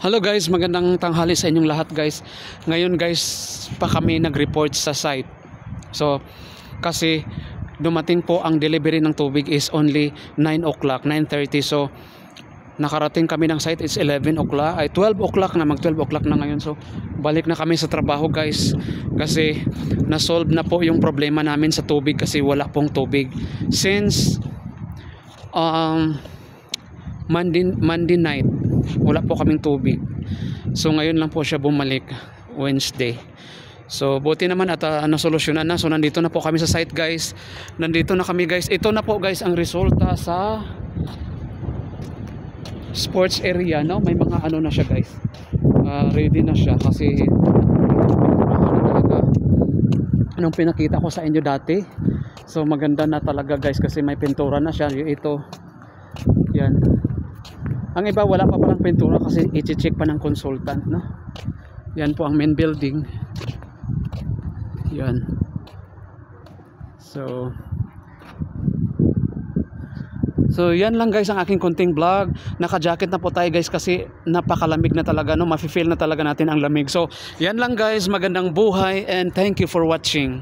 Hello guys, magandang tanghali sa inyong lahat guys. Ngayon guys, pa kami nag-report sa site. So, kasi dumating po ang delivery ng tubig is only 9 o'clock, 9:30. So, nakarating kami ng site is 11 o'clock, ay 12 o'clock na, mag 12 o'clock na ngayon. So, balik na kami sa trabaho guys. Kasi, na-solve na po yung problema namin sa tubig kasi wala pong tubig. Since, Monday night wala po kaming tubig, so ngayon lang po siya bumalik, Wednesday. So buti naman at nasolusyonan na. So nandito na po kami sa site guys, nandito na kami guys. Ito na po guys ang resulta sa sports area, no? May mga ano na siya guys, ready na siya kasi talaga anong pinakita ko sa inyo dati. So maganda na talaga guys kasi may pintura na siya. Ito yan. Ang iba wala pa palang pintura kasi i-check pa ng consultant, no? Yan po ang main building. Yan. So yan lang guys ang aking konting vlog. Naka-jacket na po tayo guys kasi napakalamig na talaga, no? Mafe-feel na talaga natin ang lamig. So yan lang guys, magandang buhay and thank you for watching.